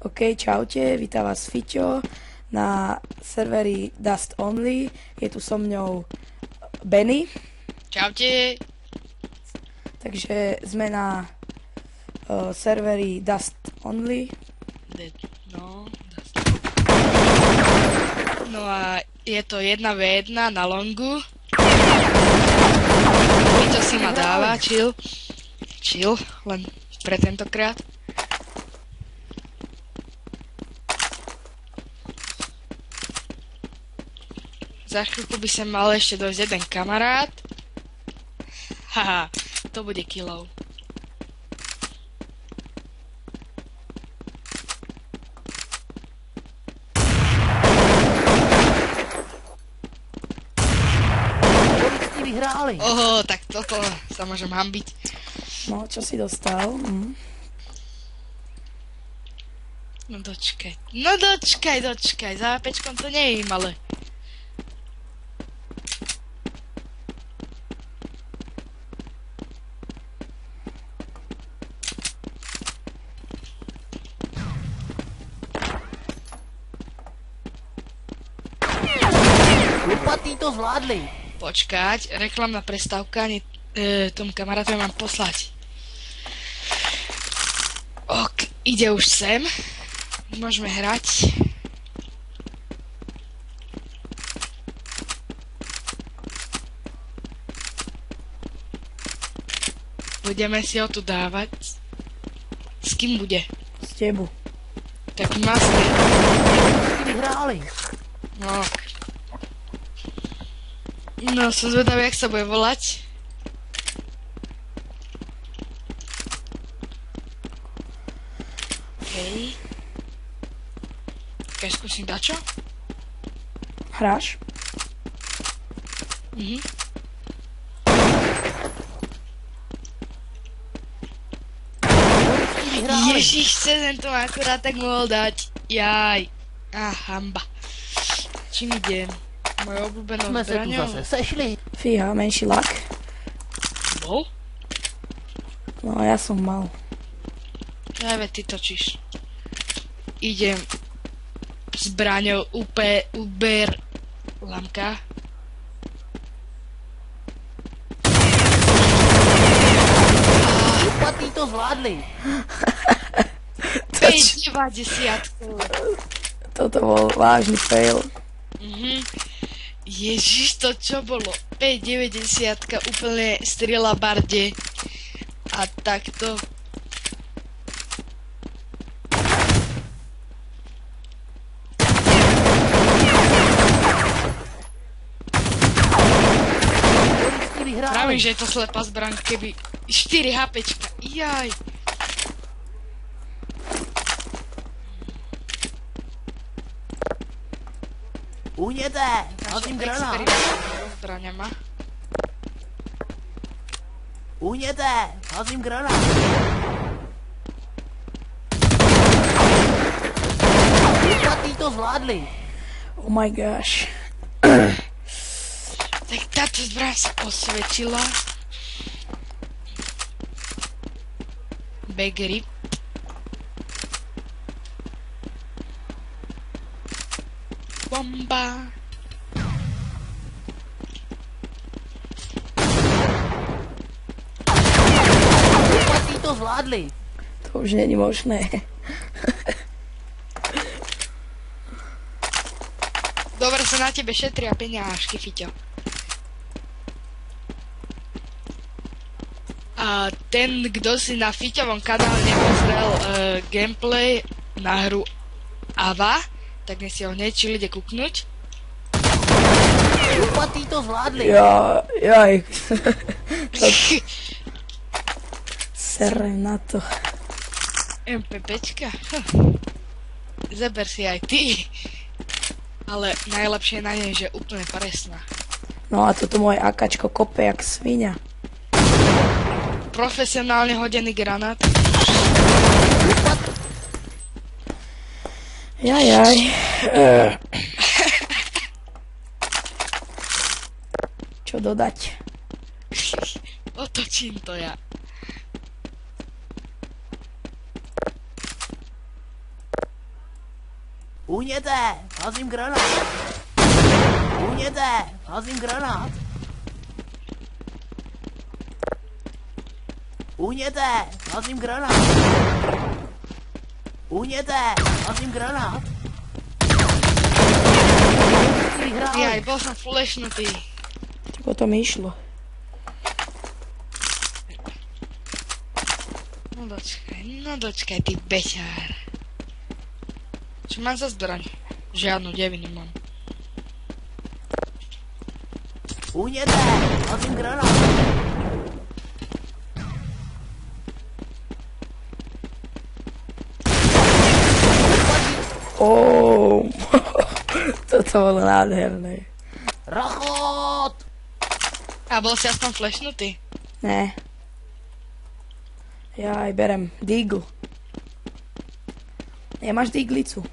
OK, čaute, vítam vás Fiťo na serveri Dust Only. Je tu so mňou Benny. Čaute. Takže sme na serveri Dust Only. No a je to 1v1 na longu. Fiťo si ma dáva, chill, len pre tentokrát. Za chvíľku by sa mal ešte dojsť jeden kamarát. Haha, to bude killov. Vyhráli. Oho, tak toto sa môžem hambiť. No, čo si dostal? No dočkaj, za pečkom to nie je malé. Chlupatí to zvládli. Počkať, reklamná prestávka, tomu kamarátovi mám poslať. Ok, ide už sem. Môžeme hrať. Budeme si ho tu dávať. S kým bude? Z tebu. Tak masne. Vyhráli. No. No, som zvedavý, jak sa bude volať. Okej. Keď skúsim dačo? Hráš? Ježiš, chcem to akurát tak mohol dať. Jaj. Hamba. Čím idem? Mojou obľúbenou Jsme se tu zbraňou. zase sešli. Fíha, menší lak. Bol? No, ja som mal. Práve ty točíš. Idem zbraňou Uber lamka. Chlupatí to zvládli. 5,90. Toto bol vážny fail. Ježiš, to čo bolo? 5,90 úplne strieľa barde. A takto. Pravím, že je to slepá zbraň, keby 4 HPčka. Jaj. Uhněte, házím granát. Experimentujem s zbraňama. Uhněte, házím granát. Chlupatí to zvládli. Oh my gosh. Tak táto zbraň sa osvedčila. Bagry. Bomba. Chlupatí to zvládli. To už není možné. Dobre sa na tebe šetria peniažky, Fiťo. A ten, kto si na Fiťovom kanále nepozrel gameplay na hru Ava, tak nech si ho hneď ide kúknuť. Chlupatí to zvládli. Jaj. Serem na to. MPPčka? Zeber si aj ty. Ale najlepšie na nej, že úplne presná. No a toto moje akačko kope jak svinia. Profesionálne hodený granát. Jajaj. Čo dodať? Otočím to ja. Uhněte, házím granát. Uhněte, házím granát. Uhněte, házím granát. Uhněte, házím granát. Jaj, bol som flashnutý. Tak o tom išlo. No dočkaj, ty beťár. Čo mám za zbraň? Žiadnu devinu mám. Uhněte, házím granát. Oh, toto bolo nádherné. Rachot! A bol si aspoň flashnutý? Ne. Ja aj berem Deagle. Ja máš Deaglicu.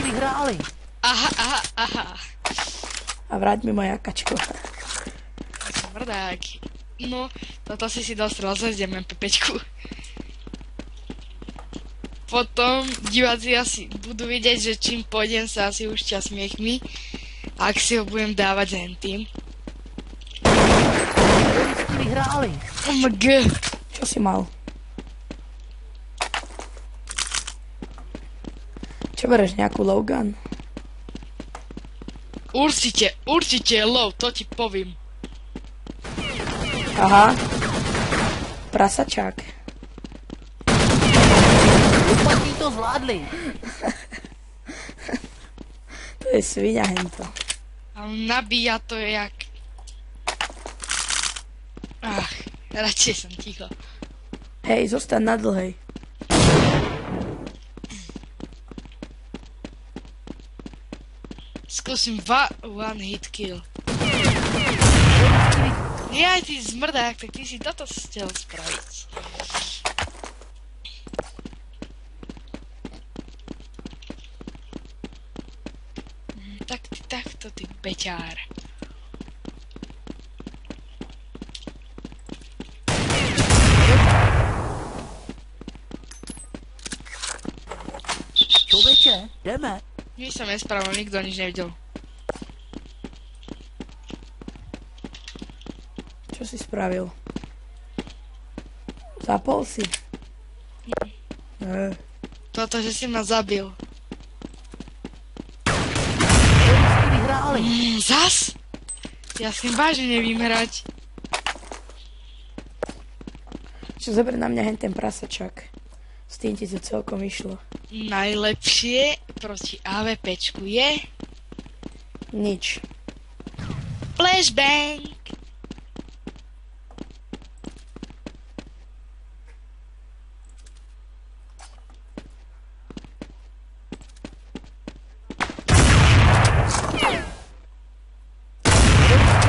Vyhráli. Aha. A vráť mi moja kačko. Mrdák. No, toto si dostrel, zajdem MPPčku. Potom diváci asi budú vidieť, že čím pôjdem sa asi ušťa smiechmi, ak si ho budem dávať hentým. Vyhráli. OMG. Čo si mal? Čo bereš, nejakú Logan? Určite je low, to ti povím. Aha. Prasačák. Ostatní to zvládli. To je sviňa hento. A on nabíja to jak... Ach, radšej som ticho. Hej, zostaň na dlhej. Skúsim one hit kill. Jaj, ty zmrdák, tak ty si toto chcel spraviť. Tak ty takto, ty beťár. Člověče, jdeme. Nič som nespravil, nikto nič nevidel. Čo si spravil? Zapol si? Toto, že si ma zabil. Vyhráli. Zas? Ja s tým vážne nevím hrať. Čo zober na mňa hen ten prasačák. S tým ti to celkom išlo. Najlepšie proti AVPčku je... Nič. Flashbang!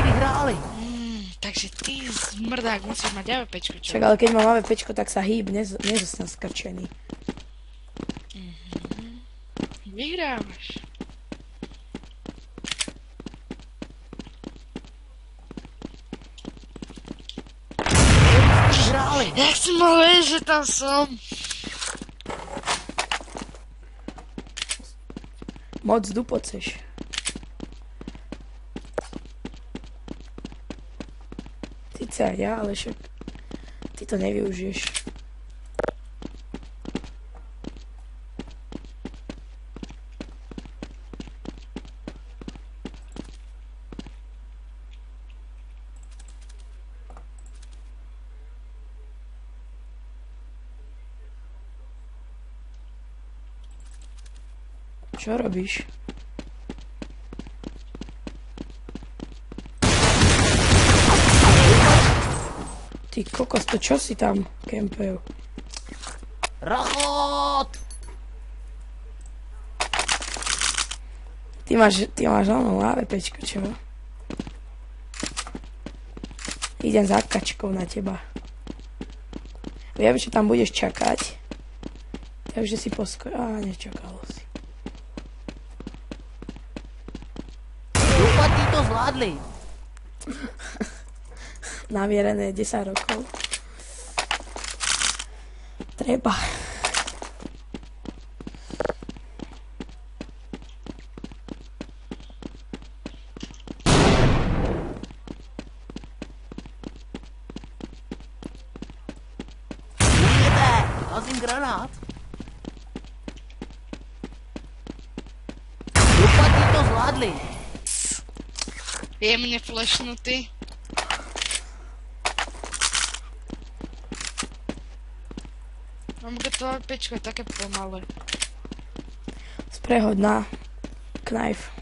Vyhráli. Takže ty zmrdák musíš mať AVPčku, čo? Však ale keď mám AVPčko, tak sa hýb, nezostan skrčený. Vyhrávaš. Vyhráli. Jak si mal vedieť, že tam som? Moc dupoceš. Sice aj ja, ale však ty to nevyužiješ. Čo robíš? Ty kokos, to čo si tam kempejú? Rachot. Ty máš ono AVPčko, čo? Idem za kačkou na teba. Viem, že tam budeš čakať. Takže si nečakalo si. Dopadní to zvládli. Namierené 10 rokov. Treba. Jde, házím granát. Dopadni to zvládli. Jemne flashnutý. Mám gotová pečko, je také pomalé. Sprehod na knife.